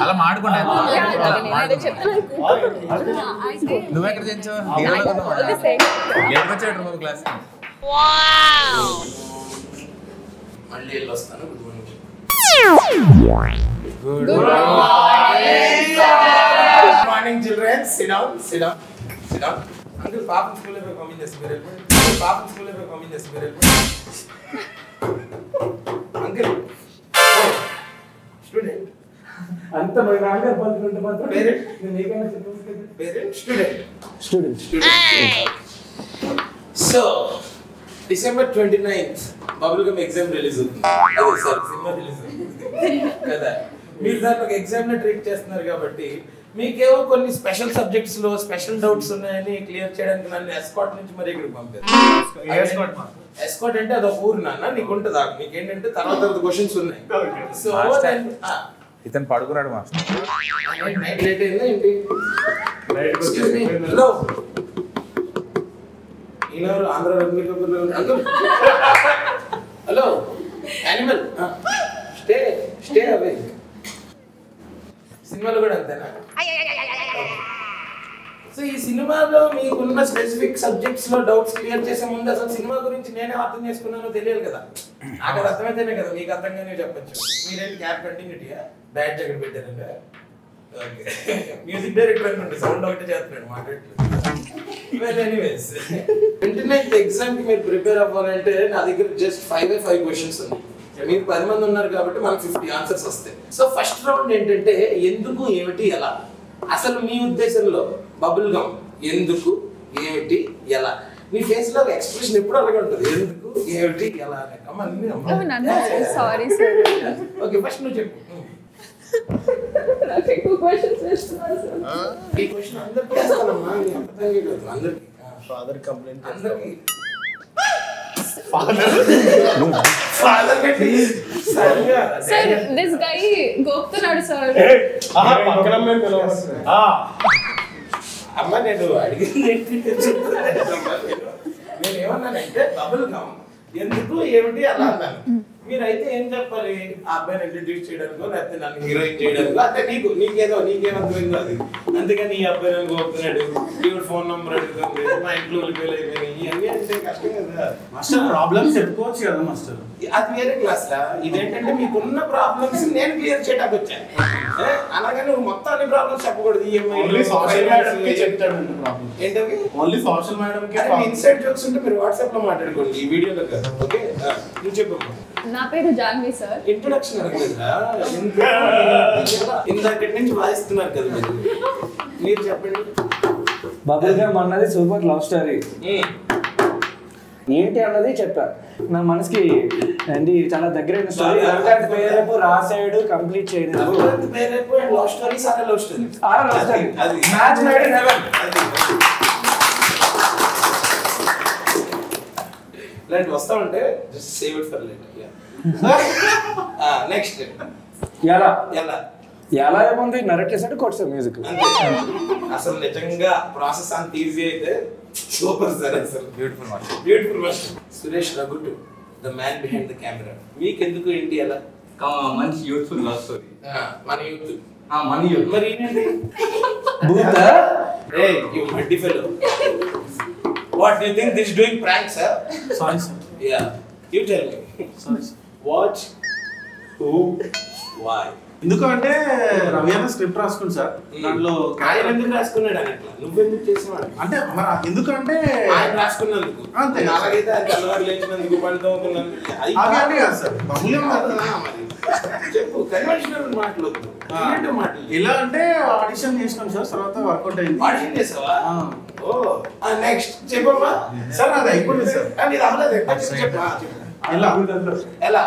అలా మాడుకోండి. నువ్వెక్కడ చేయించావు? వచ్చాడు క్లాస్ మళ్ళీ వస్తాను. Good morning, children. Sit down. Uncle, Papa school में कमी जैसे मेरे को. Papa school में कमी जैसे मेरे को. Uncle. Student. अंत में रांगर बंद करने बाद Parent. नहीं करना चाहिए. Parent. Student. So, December 29th, bubblegum exam release అవుతుంది. అదే సార్ సినిమా రిలీజ్ కదా. మీరు దాన్ని ఒక ఎగ్జామ్ లో ట్రీట్ చేస్తున్నారు కాబట్టి మీకేవో కొన్ని స్పెషల్ సబ్జెక్ట్స్ లో స్పెషల్ డౌట్స్ ఉన్నాయని క్లియర్ చేయడానికి నన్ను ఎస్కాట్ నుంచి మరి ఇక్కడికి పంపారు. ఎస్కాట్ అంటే అదొక ఊరు నాన్న, నీకు ఉంటుంది. నీకేంటంటే తర్వాత క్వశ్చన్స్ ఉన్నాయి. సో ఇతను పడుకున్నాడు మాస్టర్. నైట్ లేట్ అయిందా ఏంటి? Hello Eenadu Andhra uncle. Hello animal stay away. సినిమాలో కూడా అంతేనా? సో ఈ సినిమాలో మీకున్న స్పెసిఫిక్ సబ్జెక్ట్స్ లో డౌట్స్ క్లియర్ చేసే ముందు అసలు సినిమా గురించి నేనే అర్థం చేసుకున్నానో తెలియాలి కదా. నాకు అది అర్థమైతేనే కదా మీకు అర్థంగానే చెప్పచ్చు. మీరేంటి క్యాప్ కంటిన్యూటీయా బ్యాడ్ జగన్ పెట్టారంటే ఓకే. మ్యూజిక్ డైరెక్టర్ అనుకోండి, సౌండ్ ఒకటి చేస్తున్నాడు మాట్లాడలేదు. ఎనీవేస్ 29th ఎగ్జామ్ కి మీరు ప్రిపేర్ అవ్వాలంటే నా దగ్గర జస్ట్ 5 క్వశ్చన్స్ ఉన్నాయి. మీరు 10 మంది ఉన్నారు కాబట్టి మనకు 50 ఆన్సర్స్ వస్తాయి. సో ఫస్ట్ రౌండ్ ఏంటంటే ఎందుకు, ఏమిటి, ఎలా. అసలు మీ ఉద్దేశంలో బబుల్ గమ్ ఎందుకు, ఏమిటి, ఎలా. మీ ఫేస్ లో ఎక్స్ప్రెషన్ ఎప్పుడు అలాగే ఉంటుంది. ఎందుకు, ఏమిటి, ఎలా. Sorry sir. ఓకే ఫస్ట్ నువ్వు చెప్పు. నాకు ఎక్కువ క్వశ్చన్స్ వేస్తున్నారు సార్. ఈ క్వశ్చన్ అందరికీ వేస్తానమ్మా, అందరికీ. ఫాదర్ కంప్లైంట్ అందరికీ సార్ దిస్ గై గోపుతున్నాడు సార్. అమ్మ నేను అడిగింది నేను ఏమన్నానంటే బబుల్ గమ్ ఎందుకు, ఏమిటి, అలా అన్నాను. మీరైతే ఏం చెప్పాలి? ఆ అబ్బాయిని ఇంట్రడ్యూస్ చేయడానికో లేకపోతే నన్ను హీరోయిన్ చేయడానికో, అంటే నీకేమర్థమైందో అది. అందుకని ఈ అబ్బాయి నన్ను కోరుతున్నాడు, ఈవిడ ఫోన్ నెంబర్ అడుగుతుంది, మా ఇంట్లో ఫెయిల్ అయిపోయినాయి, ఇవన్నీ అంటే కష్టం కదా మాస్టర్. ప్రాబ్లమ్స్ చెప్పుకోవచ్చు కదా మాస్టర్. అది వేరే క్లాస్ రా. ఇదేంటంటే మీకున్న ప్రాబ్లమ్స్ నేను క్లియర్ చేయడానికి వచ్చాను. అలాగే నువ్వు మొత్తం అన్ని ప్రాబ్లమ్స్ చెప్పకూడదు. ఏంటవి ఓన్లీ సోషల్ మేడం కి ఇన్సైడ్ జోక్స్ ఉంటే మీరు వాట్సాప్ లో మాట్లాడుకోండి, ఈ వీడియోలో కదా. ఓకే నువ్వు చెప్పు. నా పేరు జాన్వి సార్. ఇంట్రొడక్షన్ అడగలేదా? ఇందాకటి నుంచి వాయిస్తున్నారు కదా మీరు చెప్పండి. బబుల్ గమ్ అన్నది సూపర్ లవ్ స్టోరీ. ఏంటి అన్నది చెప్పా. నా మనసుకి అండి చాలా దగ్గరైన స్టోరీ. పేరేపు రాసాడు, కంప్లీట్ చేయలేదు. లవ్ స్టోరీ సారా లవ్ స్టోరీ అది మ్యాచ్ మేడ్ ఇన్ హెవెన్. ఇలాంటి వస్తా ఉంటే just save it for later. Next ఎలా ఎలా ఎలా ఏముంది, నరేట్ చేసాడు, కొట్టాడు మ్యూజిక్. అసలు నిజంగా ప్రాసెస్ అంత ఈజీ అయితే సూపర్ సార్. అసలు beautiful master. Suresh Ragutu the man behind the camera. మీకెందుకు ఏంటి ఎలా? మంచి యూత్ఫుల్ లవ్ స్టోరీ. మన యూత్ మన యూత్. మరి ఏంటండి you muddy fellow. What do you think this is doing prank, sir? Sorry, sir. Yeah. You tell me. Sorry, sir. What? Who? Why? ఎందుకంటే రవి అన్న స్క్రిప్ట్ రాసుకుంది సార్. దాంట్లో ఆయన ఎందుకు రాసుకున్నాడు అని అట్లా నువ్వెందుకు చేసేవాడు అంటే మరి ఎందుకంటే ఆయన రాసుకున్నందుకు. అంతే. అలాగైతే ఆయన తెల్లవారు లేచినందుకు పడుతోకున్నందుకు అది కాదు సార్. మామూలుగా మరి చెప్పు. కన్వెన్షనల్ మాట్లాడొద్దు. ఇలా అంటే ఆడిషన్ చేసినాం సార్, తర్వాత వర్కౌట్ అయింది. ఆడిషన్ చేసావా? ఓ నెక్స్ట్ చెప్పమ్మా. సార్ అది అయిపోయింది సార్. అది రాలేదు. చెప్పా. ఎలా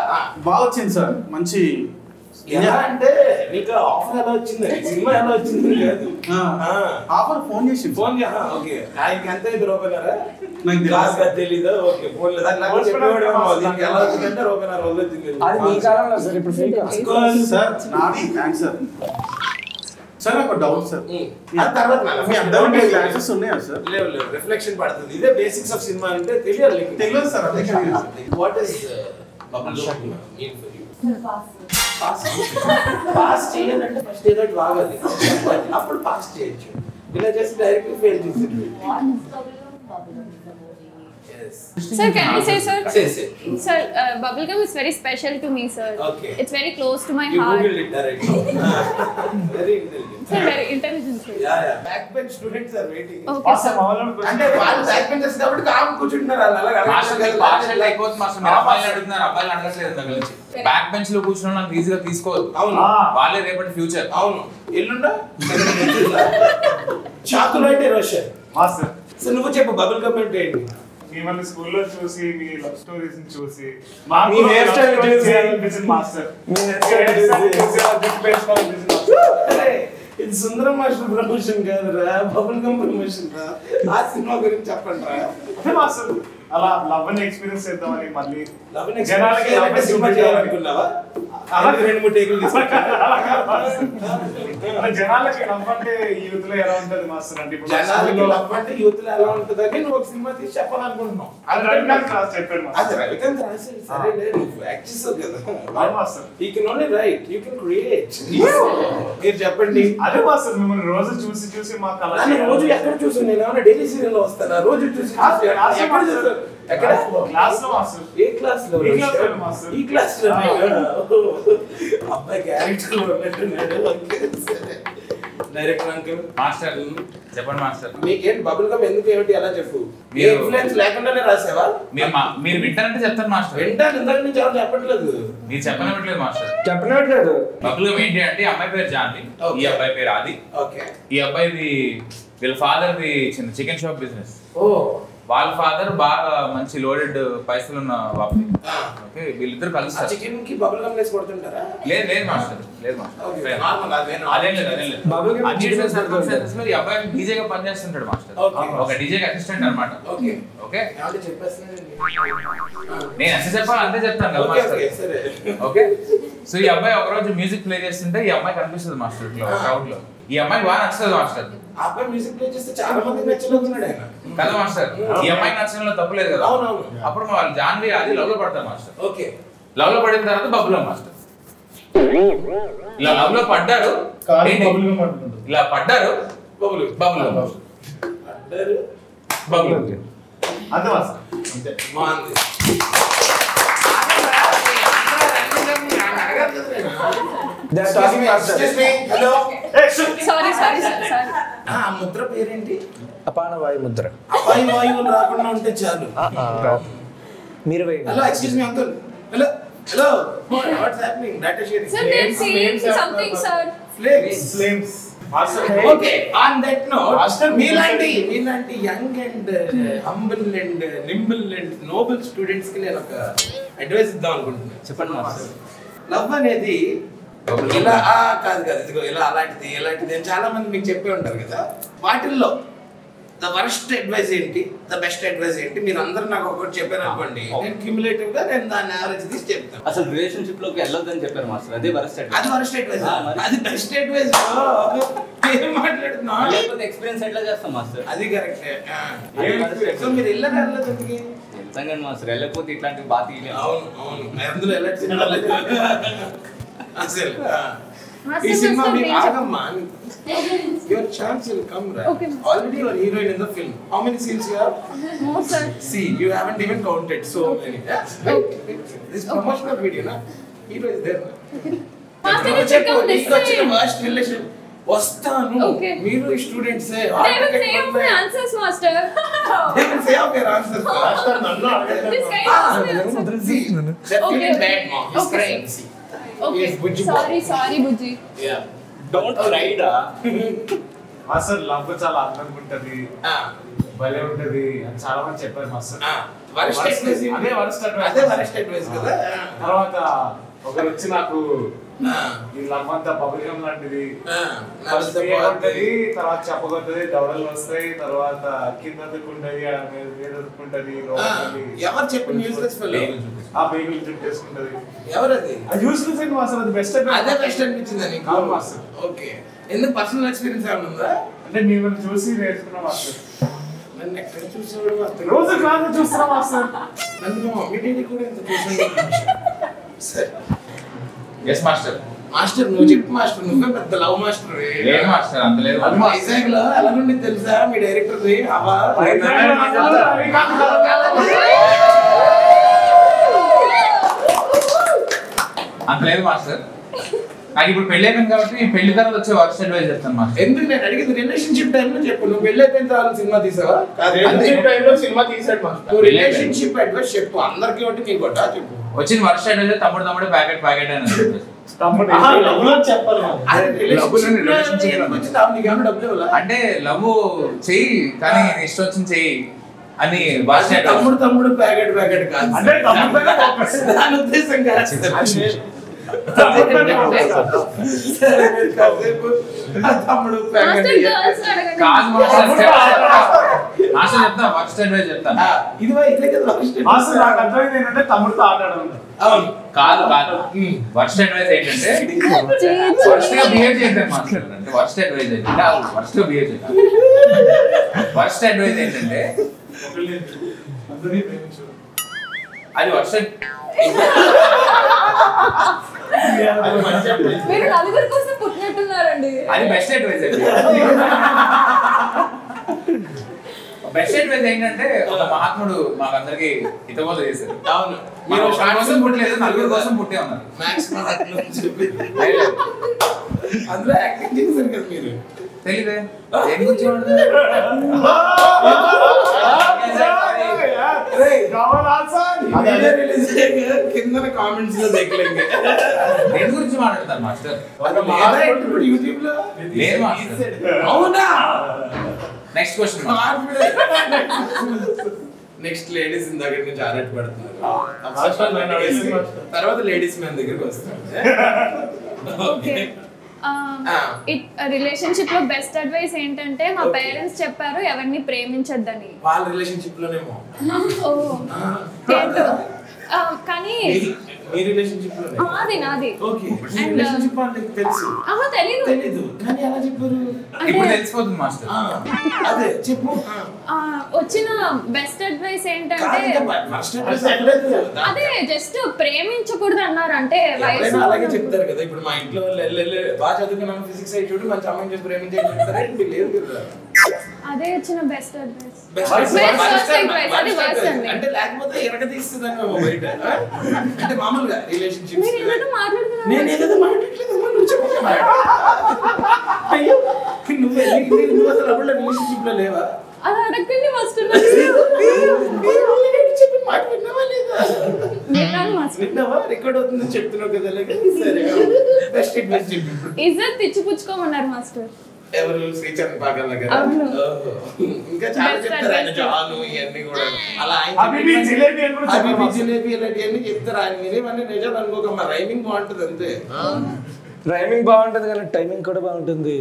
బాగా వచ్చింది సార్. మంచి ఎలా అంటే నీకు ఆఫర్ ఎలా వచ్చింది, సినిమా ఎలా వచ్చింది కాదు. ఆఫర్ ఫోన్ చేసి ఓకే ఆయనకి ఎంత ఇది రూపాయన్నారా? నాకు క్లాస్ తెలీదు. ఓకే ఫోన్ లేదా ఎలా వచ్చిందంటే రూపాయన్నర రోజులు వచ్చింది. అది మీ కాలంలో సార్, ఇప్పుడు ఫ్రీ సార్. నాది థ్యాంక్స్ సార్. సార్ ఒక డౌట్ సార్. తర్వాత క్లాసెస్ ఉన్నాయా సార్? లేవు రిఫ్లెక్షన్ పడుతుంది. ఇదే బేసిక్స్ ఆఫ్ సినిమా అంటే తెలియాలి. తెలియదు సార్. వాట్ ఇస్ పాస్ చేయాలంటే ఫస్ట్ ఏదో వాగాలి, అప్పుడు పాస్ చేయొచ్చు. ఇలా చేసి డైరెక్ట్ ఫెయిల్ చేసేది. Sir, can I say, sir? Say. Sir, bubblegum is very special to me, sir. Okay. It's very close to my You heart. Googled it directly. Very intelligent. Sir, very intelligent, sir. Yeah. Backbench students are waiting. Okay, sir. అంటే వాళ్ళు back benchers కాబట్టి com కూర్చుంటున్నారు. అలా master మీకు partial అయిపోతుంది master. మీరు అబ్బాయిలు అడుగుతున్నారు, అబ్బాయిలు అడగట్లేదు దగ్గర నుంచి. బ్యాక్ బెంచ్ లో కూర్చున్న వాళ్ళని ఈజీగా తీసుకోవద్దు. అవును. వాళ్ళే రేపటి ఫ్యూచర్. అవును. ఎల్లుండా చాకులు అంటే రోషన్. మాస్టర్ సో నువ్వు చెప్పు బబుల్ గమ్ అంటే ఏంటి? మిమ్మల్ని స్కూల్లో చూసి మీ లవ్ స్టోరీస్ చూసి మీ hair style చూసి మాస్టర్ మీ hair style చూసి ఇది సుందరం మాస్టర్ ప్రమోషన్ కాదురా, బబుల్ గమ్ ప్రమోషన్ రా. ఆ సినిమా గురించి చెప్పండి రా. మాస్టర్ అలా లవ్ ని ఎక్స్పీరియన్స్ చేద్దామని మళ్ళీ జనాలకి లవ్ సినిమా చేయాలనుకున్నావా? అలా 2-3 టేకులు జనాలకి లవ్ అంటే యూత్ లో ఎలా ఉంటది మాస్టర్ అంటే ఇప్పుడు జనాలకి లవ్ అంటే యూత్ లో ఎలా ఉంటుందని నువ్వు ఒక సినిమా తీసి చెప్పాలనుకుంటున్నావు. అది రవికాంత్ రాజ్ చెప్పాడు అది మాస్టర్. రవికాంత్ రాశాడు. సరే నువ్వు యాక్ట్ చేసావు కదా. అవును master. You can only right, you can create. మీరు చెప్పండి. అదే మాస్టర్ మిమ్మల్ని రోజు చూసి మా కళ నన్ను రోజు ఎక్కడ చూసాను? నేను ఏమైనా డైలీ సీరియల్ లో వస్తానా? రోజు చూసి ఎక్కడ చూసాను? ఎక్కడ? క్లాస్ లో మాస్టర్. ఏ క్లాస్ లో? ఈ క్లాస్ లో మాస్టర్. ఈ క్లాస్ లో అబ్బాయి క్యారెక్టర్ లో ఉన్నట్టున్నాడు. డైరెక్టర్ అంకుల్ మాస్టర్ చెప్పండి మాస్టర్. మీకేంటి బబుల్ గమ్ ఎందుకు ఏమిటి అలా చెప్పు. మీ మీరు- ఇన్ఫ్లుయెన్స్ లేకుండానే రాసావా? మీరు వింటారంటే చెప్తాను మాస్టర్. వింటాను, ఇందాక నుంచి ఎవరు చెప్పట్లేదు. మీరు చెప్పనివ్వట్లేదు మాస్టర్. చెప్పనట్లేదు. బబుల్గమ్ ఏంటి అంటే ఈ అమ్మాయి పేరు జాన్వి, Okay. ఈ అబ్బాయి పేరు ఆది. ఓకే. ఈ అబ్బాయిది వీళ్ళ ఫాదర్ ది చిన్న చికెన్ షాప్ బిజినెస్. ఓ వాళ్ళ ఫాదర్ బాగా మంచి లోడెడ్ పైసలు ఉన్న బాబు. ఓకే వీళ్ళిద్దరు ఆ కలుస్తారు. చికెన్ కి బబుల్ గమ్ వేసి కొడుతుంటారా? లేదు మాస్టర్, లేదు మాస్టర్. ఓకే. నార్మల్ అదేనా? అదేం లేదు. Bubble gum అన్యూజువల్ సర్కమ్స్టాన్సెస్ లో ఈ అబ్బాయి డీజేగా పనిచేస్తుంటాడు మాస్టర్. Okay. ఒక డీజేకి అసిస్టెంట్ అన్నమాట. ఓకే. ఓకే ఏమంటే చెప్పేస్తున్నానండి. నేను ఎంత చెప్పాలి అంతే చెప్తాను కదా ఓకే మాస్టర్. ఓకే సరే. ఓకే సో ఈ అబ్బాయి ఒకరోజు మ్యూజిక్ ప్లే చేస్తుంటే ఈ అమ్మాయి కనిపిస్తుంది మాస్టర్ ఇట్లా క్రౌడ్ లో. ఈ అమ్మాయి బాగా నచ్చుతుంది మాస్టర్. ఆ అబ్బాయి మ్యూజిక్ ప్లే చేస్తే చాలా మందికి నచ్చలేకున్నాడు ఆయన. కదా మాస్టర్, ఈ అమ్మాయికి నచ్చడంలో తప్పులేదు కదా. అవునవును. అప్పుడు వాళ్ళు జాన్వి అది లవ్ లో పడతారు మాస్టర్. ఓకే. లవ్ లో పడిన తర్వాత బబుల్ మాస్టర్ ఇలా లవ్ లో పడ్డారు. ఏంటి? ఇలా పడ్డారు బబుల్ బబుల్ అడ్డారు బబుల్ అంతే మాస్టర్. అంతే బాగుంది. They're talking master. Hello. Sorry, sorry. ఆ ముద్ర పేరేంటి? అపాన వాయు ముద్ర. అపాయి వాయువులు రాకుండా ఉంటే చాలు. మీరు hello excuse me uncle. Hello hello what's happening? Data sharing. Sir, they're saying something, sir. Flames. Okay on that note మీలాంటి young and humble and nimble and noble students కి నేను ఒక అడ్వైస్ ఇద్దాం అనుకుంటున్నాను. చెప్పండి మాస్టర్. లవ్ అనేది ఇలా కాదు ఇదిగో ఇలా అలాంటిది అని చాలా మంది మీకు చెప్పే ఉంటారు కదా. వాటిల్లో ద వరస్ట్ అడ్వైస్ ఏంటి, ద బెస్ట్ అడ్వైస్ ఏంటి? మీరు అందరూ నాకు ఒకటి చెప్పారు అనుకోండి, నేను క్యూములేటివ్ గా నేను దాన్ని యావరేజ్ తీసి చెప్తాను. అసలు రిలేషన్షిప్ లోకి వెళ్ళొద్దని చెప్పారు మాస్టర్. అదే వరస్ట్ అది వరస్ట్ అడ్వైస్. మరి. అది బెస్ట్ అడ్వైస్. ఏం మాట్లాడుతున్నా? లేకపోతే ఎక్స్పీరియన్స్ ఎట్లా చేస్తాం మాస్టర్? అది కరెక్టే. అది సో మీరు వెళ్ళదు ఎందుకు? వెళ్తాం కానీ మాస్టర్, వెళ్ళకపోతే ఇట్లాంటివి బాగా తీయలేము. అవును అందులో వెళ్ళచ్చు అసలు. ఈ Master, సినిమా master, మీకు please. ఆగమ్మా. Your chance will come, right? Okay. Already you are heroine in the film. How many scenes you have? No, sir. See, you haven't even counted so many. Yeah? Wait. This promotional video, na? Hero is there. Master, నువ్వు you చెప్పు, come this నీకు వచ్చిన way. worst relation. వస్తాను. Okay. మీరు students They will say of my answers, master. They will say of your answers. This guy asked me answers. See, they're feeling Okay. bad now. He's Okay. crying. See. Okay. Yes, Bujji boy. Sorry, Bujji. Yeah. Don't ride master love చాలా అందంగా ఉంటది, భలే ఉంటది అని చాలా మంది చెప్పారు master. Worst advice. అదే worst advice. అదే వరస్ట్ అడ్వైస్ కదా. తర్వాత ఒకరు వచ్చి నాకు ఈ లవ్ అంతా బబుల్ గమ్ లాంటిది, ఫస్ట్ ఉంటది, తర్వాత చెప్పగొట్టది, దవడలు వస్తాయి, తర్వాత కింద దుక్కుంటది, మీద దుక్కుంటది, ఎవరు చెప్పి న్యూస్ ఫెలో? ఆ బేబీలు చుట్టేసుకుంటది. ఎవరది? అది యూస్లెస్ అండి మాస్టర్, అది బెస్ట్ అదే బెస్ట్ అనిపించింది నీకు? అవును మాస్టర్. ఓకే. ఎందుకు పర్సనల్ ఎక్స్పీరియన్స్ ఏమైనా ఉందా? అంటే మిమ్మల్ని చూసి నేర్చుకున్నా మాస్టర్. నన్ను ఎక్కడ చూసేవాడు? రోజు క్లాస్ చూస్తున్నా మాస్టర్. నన్ను మా మమ్మీ డాడీ కూడా ఎంత చూసాడు. సరే ఎస్ మాస్టర్. మాస్టర్ నువ్వు చెప్పు మాస్టర్, నువ్వే పెద్ద లవ్ మాస్టర్. లేదు మాస్టర్, అంత లేదు. వైజాగ్ లో ఎలా నుండి తెలుసా మీ డైరెక్టర్ అంత లేదు మాస్టర్. నాకు ఇప్పుడు పెళ్లి అయిపోయింది కాబట్టి పెళ్లి తర్వాత వచ్చే వర్క్ అడ్వైజ్ చెప్తాను మాస్టర్. ఎందుకు నేను అడిగేది రిలేషన్షిప్ టైంలో చెప్పు. నువ్వు పెళ్లి అయిపోయిన తర్వాత సినిమా తీసావా? టైంలో సినిమా తీసాడు మాస్టర్. నువ్వు రిలేషన్షిప్ అడ్వైస్ చెప్పు, అందరికి ఒకటి నీకు కొట్టా చెప్పు. వచ్చిన వర్క్ అడ్వైజ్ తమ్ముడు ప్యాకెట్ అని చెప్పాలి. అంటే లవ్ చెయ్యి కానీ ఇష్టం వచ్చింది చెయ్యి అని తమ్ముడు ప్యాకెట్ కాదు అంటే దాని ఉద్దేశం కాదు. తమ్ముడు ప్యాకెట్ కాదు మాస్టర్ చెప్తా ఫస్ట్ అడ్వైజ్ చెప్తాను. ఇది ఇట్లే కదా మాస్టర్ నాకు అర్థమైంది ఏంటంటే తమ్ముడితో ఆడడం. అవును కాదు వర్స్ట్ అడ్వైజ్ ఏంటంటే వర్స్ట్ గా బిహేవ్ చేద్దాం మాస్టర్. అంటే వర్స్ట్ అడ్వైజ్ ఏంటంటే వర్స్ట్ గా బిహేవ్ చేద్దాం. వర్స్ట్ అడ్వైజ్ ఏంటంటే అది వర్స్ట్. మీరు నలుగురి కోసం పుట్టినట్టున్నారండి. అది బెస్ట్ అడ్వైజ్. బెస్ట్ అడ్వైజ్ ఏంటంటే ఒక మహాత్ముడు మాకందరికి హితబోధ చేశారు. అవును, మీరు షార్ట్ కోసం పుట్టలేదు, నలుగురు కోసం పుట్టే ఉన్నారు. అందులో యాక్టింగ్ చేశారు కదా మీరు. తెలీదే దేని గురించి కింద కామెంట్స్ లో దగ్గలేండి. దేని గురించి మాట్లాడతారు మాస్టర్? యూట్యూబ్ లో లేదు మాస్టర్. అవునా? Next question. నెక్స్ట్ లేడీస్ దగ్గర నుంచి ఆరాట పడుతున్నారు. తర్వాత లేడీస్ మ్యాన్ దగ్గరికి వస్తారు. రిలేషన్షిప్ లో బెస్ట్ అడ్వైస్ ఏంటంటే మా పేరెంట్స్ చెప్పారు ఎవరిని ప్రేమించొద్దని. వాళ్ళ రిలేషన్షిప్ లోనేమో. కానీ మీ రిలేషన్షిప్ లోనే నాది ఓకే. రిలేషన్షిప్ వాళ్ళకి తెలుసు తెలీదు కానీ ఎలా చెప్పారు? ఇప్పుడు తెలిసిపోతుంది మాస్టర్. అదే చెప్పు. వచ్చిన బెస్ట్ అడ్వైస్ ఏంటంటే అదే జస్ట్ ప్రేమించకూడదు అన్నారు. అంటే అలాగే చెప్తారు కదా. ఇప్పుడు మా ఇంట్లో వాళ్ళు బాగా చదువుకున్నాను ఫిజిక్స్ అయి చూడు మంచి అమ్మాయిని చేసి ప్రేమించేది చెప్తారా? లేదు కదా. అదే వచ్చిన బెస్ట్ అడ్వైస్. అంటే లేకపోతే ఎరగదీస్తుందని బయట. అంటే మామూలుగా రిలేషన్షిప్ నేను ఏదో మాట్లాడుతున్నాను. నేను ఏదో మాట్లాడలేదు. అయ్యో నువ్వు అసలు అప్పుడు రిలేషన్షిప్ లో లేవా? అది అడగండి ఫస్ట్. చెప్పి మాట విన్నావా లేదా? విన్నావా? రికార్డ్ అవుతుందని చెప్తున్నావు కదా. సరే బెస్ట్ అడ్వైస్ చెప్పి ఇజ్జత్ తెచ్చిపుచ్చుకోమన్నారు మాస్టర్. ఎవరు? శ్రీచరణ్ పాగల్ దగ్గర. ఇంకా చాలా చెప్తారు ఆయన. జాను ఇవన్నీ కూడా అలా హబీబీ జిలేబీ ఇలాంటివన్నీ చెప్తారు ఆయన. వినేవన్నీ నిజాలు అనుకోకమ్మా. రైమింగ్ బాగుంటది అంతే. రైమింగ్ బాగుంటది కానీ టైమింగ్ కూడా బాగుంటుంది.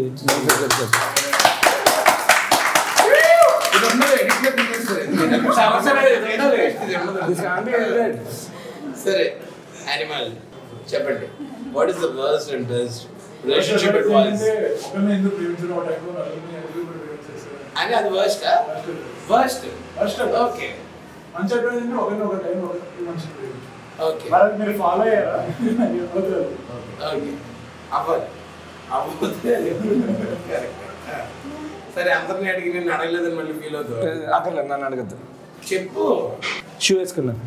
సరే యానిమల్ చెప్పండి. What is the worst and best relationship advice? అని అది వర్స్ట్ ఓకే. మంచి అడ్వైస్ అంటే ఒక టైం మంచి ఓకే మీరు ఫాలో అయ్యారా? ఓకే అవ్వాలి. సరే అందరిని అడిగి నేను అడగలేదని మళ్ళీ ఫీల్ అవుతావు. అక్కర్లేదు, నన్ను అడగద్దు. చెప్పు. షూ వేసుకున్నాను.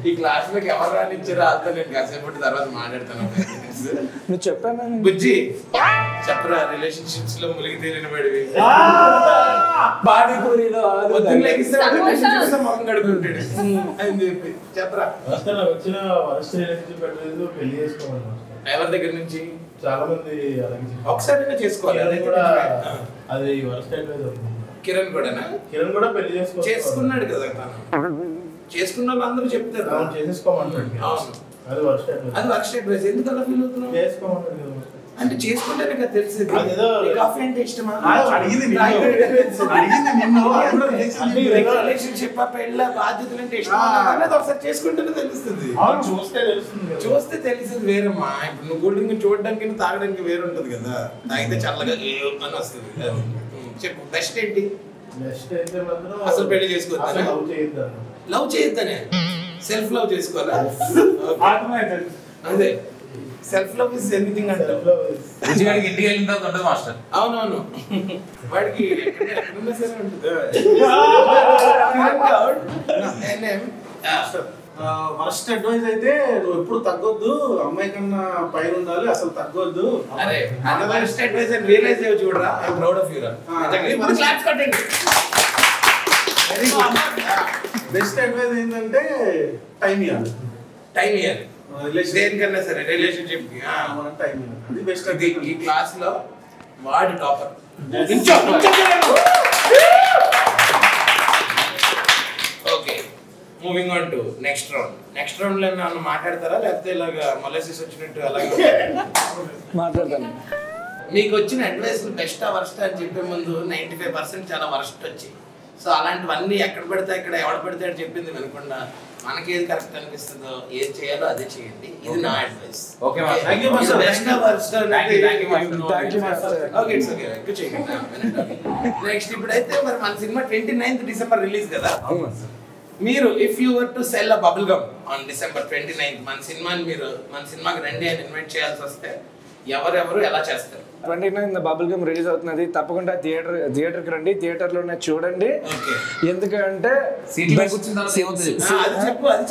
ఈ క్లాస్ లోకి ఎవరు రానిచ్చారో అంతా నేను కాసేపటి తర్వాత మాట్లాడతాను. నువ్వు చెప్పాను బుజ్జి చెప్పరా. రిలేషన్షిప్స్ లో ములిగి తేలిన వాడివి. పానీపూరిలో పొద్దున్న రిలేషన్షిప్స్ లో మొహం గడుపుకుంటాడు అని చెప్పి చెప్పరా. వచ్చిన వరస్ట్ రిలేషన్షిప్ అడ్వైస్ పెళ్లి చేసుకోవాలి. ఎవరి దగ్గర నుంచి? చాలా మంది ఒకసారి చేసుకోవాలి. అది కూడా అది వరస్ట్ అడ్వైస్ అవుతుంది. కిరణ్ కూడానా? కిరణ్ కూడా పెళ్లి చేసుకున్నాడు కదా తను. చేసుకున్న వాళ్ళు అందరూ చెప్తారు చేసేసుకోమంటాడు. అది వరస్ట్ అడ్వైస్. అది వరస్ట్ అడ్వైస్. ఎందుకు అలా ఫీల్ అవుతున్నావు? చేసుకోమంటాడు అంటే చేసుకుంటేనే కదా తెలిసేది. కాఫీ అంటే ఇష్టమా? అడిగింది రిలేషన్షిప్ పెళ్ళ బాధ్యతలు అంటే ఇష్టమా అనేది ఒకసారి చేసుకుంటేనే తెలుస్తుంది. చూస్తే తెలిసేది వేరమ్మా. ఇప్పుడు నువ్వు కూల్ డ్రింక్ చూడడానికి తాగడానికి వేరు ఉంటది కదా. తాగితే చల్లగా అని వస్తుంది. చెప్పు బెస్ట్ ఏంటి? నెక్స్ట్ అయితే మాత్రం అసలు పెళ్లి చేసుకోవద్దు. లవ్ చేయొద్దనే సెల్ఫ్ లవ్ చేసుకోవాలా అదే సెల్ఫ్ లవ్ ఇస్ ఎనీథింగ్ అంటే రుచిగాడికి ఇంటికి వెళ్ళిన తర్వాత ఉంటుంది మాస్టర్. అవునవును వాడికి ఎక్కడున్నా సరే ఉంటుంది. ఫస్ట్ అడ్వైస్ అయితే నువ్వు ఎప్పుడు తగ్గొద్దు, అమ్మాయి కన్నా పైన ఉండాలి, అసలు తగ్గొద్దు. అరే ఫస్ట్ అడ్వైస్ రియలైజ్ అయ్యి చూడరా. I am proud of you రా. ఇప్పుడు క్లాప్స్ కొట్టండి. Very good. బెస్ట్ అడ్వైస్ ఏంటంటే టైం ఇవ్వాలి. టైం ఇవ్వాలి దేనికన్నా సరే రిలేషన్షిప్ కి మనం టైం ఇవ్వాలి. అది బెస్ట్. ఈ క్లాస్ లో వాడు topper. Okay moving on to next round. Next round లో ఏమన్నా మాట్లాడతారా లేకపోతే ఇలాగా మొలసిస్ వచ్చినట్టు అలాగే మాట్లాడతాను. మీకు వచ్చిన అడ్వైస్ బెస్ట్ వర్స్ట్ అని చెప్పే ముందు 95% చాలా వర్స్ట్ వచ్చి, సో అలాంటివన్నీ ఎక్కడ పెడితే ఇక్కడ ఎవడ పెడితే అని చెప్పింది వినకుండా మనకి ఏది కరెక్ట్ అనిపిస్తుందో ఏది చేయాలో అదే చేయండి. ఇది నా advice. Okay master. Thank you master. Best worst thank you master. Okay it's okay. ఎక్కువ చేయండి. నెక్స్ట్ ఇప్పుడైతే మరి మన సినిమా 29th డిసెంబర్ రిలీజ్ కదా. మీరు if you were to sell a bubble gum on December 29th మన సినిమాకి రండి అని ఇన్వైట్ చేయాల్సి వస్తే ఎవరెవరు ఎలా చేస్తారు? 29th బబుల్ గమ్ రిలీజ్ అవుతున్నది. తప్పకుండా థియేటర్కి రండి, థియేటర్లోనే చూడండి. ఎందుకంటే సీట్లో కూర్చున్న తర్వాత ఏమవుతుంది? అది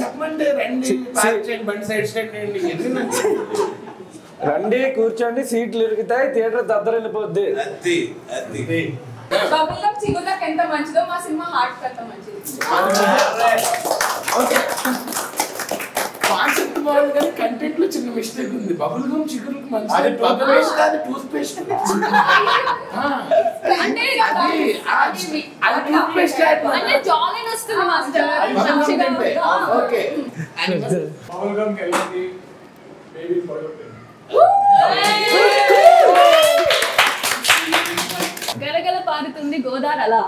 చెప్పమంటే రండి, పార్క్ చేయండి, బండి సైడ్ స్టాండ్ చేయండి. రండి, కూర్చోండి, సీట్లు ఇరుగుతాయి, థియేటర్ దద్దరెళ్ళిపోద్ది. అది బబుల్ గమ్ చిగుళ్ళకి ఎంత మంచిదో మా సినిమా హార్ట్ అంత మంచిది. ఓకే కాన్సెప్ట్ బాగుంది కానీ కంటెంట్ లో చిన్న మిస్టేక్ ఉంది. బబుల్ గమ్ చిగురులకు మంచిది. బబుల్ పేస్ట్ అది టూత్ పేస్ట్. అంటే అది టూత్ పేస్ట్ అంటే జాలీన్ వస్తుంది మాస్టర్. ఓకే బబుల్ గమ్ కెళ్ళండి బేబీ ఫోటో. గలగల పారుతుంది గోదావరి అలా.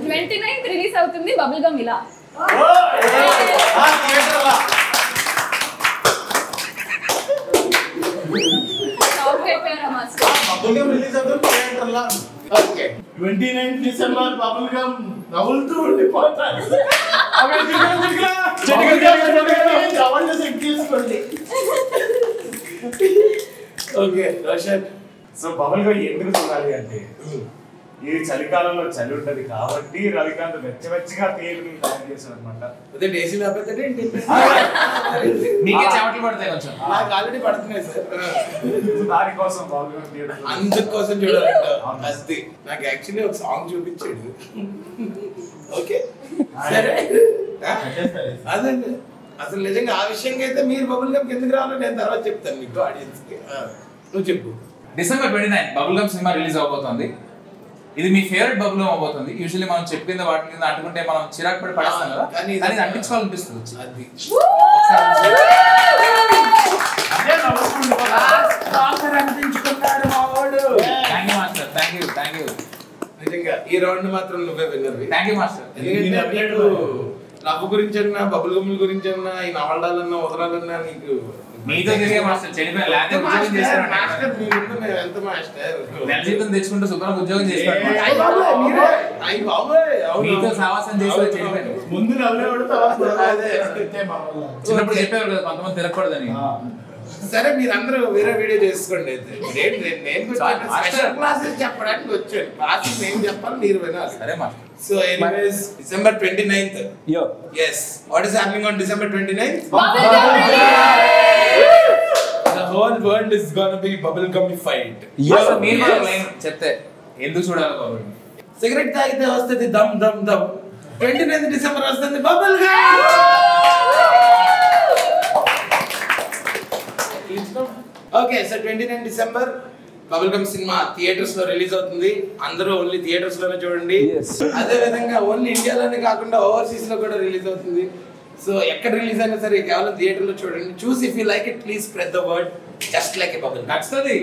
29th రిలీజ్ అవుతుంది బబుల్ గమ్ ఇలా. రిలీజ్ అవుతుంది థియేటర్లో. Okay 29th December bubble gum నవ్వులుతూ ఉండిపోతారు. Okay Roshan. So bubble gum ఎందుకు చూడాలి అంటే ఇది చలికాలంలో చలి ఉంటది కాబట్టి రవికాంత్ వెచ్చవెచ్చగా తేలిని తయారు చేశాడు అనమాట. అదే డేసీ లేకపోతే మీకే చెమటలు పడతాయి కొంచెం. నాకు ఆల్రెడీ పడుతున్నాయి సార్. దానికోసం బబుల్ గమ్ థియేటర్ అందుకోసం చూడాలంట. అది నాకు యాక్చువల్లీ ఒక సాంగ్ చూపించాడు. ఓకే సరే అదండి. అసలు నిజంగా ఆ విషయంగా అయితే మీరు బబుల్ గమ్ ఎందుకు రావాలో నేను తర్వాత చెప్తాను మీకు ఆడియన్స్ కి. నువ్వు చెప్పు. December 29 bubble gum cinema release అవబోతోంది. ఇది మీ ఫేవరెట్ బబుల్ గమ్ అవబోతుంది. యూజువల్లీ మనం చెప్పు కింద వాటి కింద అంటుకుంటే మనం చిరాకు పడి పడేస్తాం కదా, కానీ ఇది అంటించుకోవాలనిపిస్తుంది. అది అనిపించుకున్నాడు మా వాడు. Thank you master. Thank you. నిజంగా ఈ రౌండ్ మాత్రం నువ్వే విన్నర్. Thank you master. ఎందుకంటే నీకు లవ్ గురించి అన్నా బబుల్ గమ్ముల గురించి అన్నా ఈ నవలాలన్నా వదలాలన్నా నీకు మీతో తిరిగే మాస్టర్ చెడిపోయి లేకపోతే ఉద్యోగం చేస్తాను. మాస్టర్ మీ ముందు మేము ఎంత మాస్టర్ నెల జీతం తెచ్చుకుంటూ శుభ్రంగా ఉద్యోగం చేస్తాను. మీతో సావాసం చేసి చెడిపోయాను. ముందు నవ్వేవాడు తర్వాత చిన్నప్పుడు చెప్పేవారు కదా కొంతమంది తిరగకూడదని. సరే మీరందరూ వేరే వీడియో చేసుకోండి. అయితే నేను స్పెషల్ క్లాసెస్ చెప్పడానికి వచ్చాను. క్లాసెస్ నేను చెప్పాలి, మీరు వినాలి. సరే master. So anyways, December 29th. Yo. Yes. What is happening on December 29th? The whole world is gonna be bubble gummified. Master మీరు కూడా లైన్ చెప్తే ఎందుకు చూడాలి బాబు? సిగరెట్ తాగితే వస్తుంది దమ్ దమ్ దమ్. 29th December వస్తుంది bubble gum. Okay so 29th December bubble gum cinema theatres లో రిలీజ్ అవుతుంది. అందరూ ఓన్లీ థియేటర్స్ లోనే చూడండి. అదే విధంగా ఓన్లీ ఇండియాలోనే కాకుండా ఓవర్సీస్ లో కూడా రిలీజ్ అవుతుంది. సో ఎక్కడ రిలీజ్ అయినా సరే కేవలం థియేటర్ లో చూడండి. చూసి if you like it please spread the word just like a bubble. నచ్చుతుంది.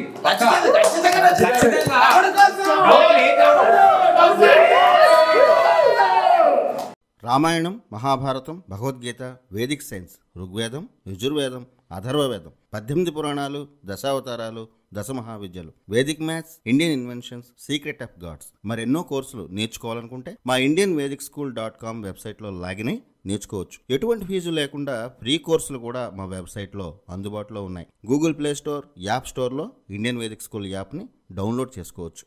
రామాయణం, మహాభారతం, భగవద్గీత, వేదిక్ సైన్స్, ఋగ్వేదం, యజుర్వేదం, అథర్వవేదం, 18 పురాణాలు, దశావతారాలు, దశమహావిద్యలు, Vedic maths, Indian inventions, secret of gods మరెన్నో కోర్సులు నేర్చుకోవాలనుకుంటే మా indianvedicSchool.com వెబ్సైట్లో లాగిన్ అయి నేర్చుకోవచ్చు. ఎటువంటి ఫీజు లేకుండా ఫ్రీ కోర్సులు కూడా మా వెబ్సైట్లో అందుబాటులో ఉన్నాయి. గూగుల్ ప్లే స్టోర్, యాప్ స్టోర్లో ఇండియన్ వేదిక్ స్కూల్ యాప్ని డౌన్లోడ్ చేసుకోవచ్చు.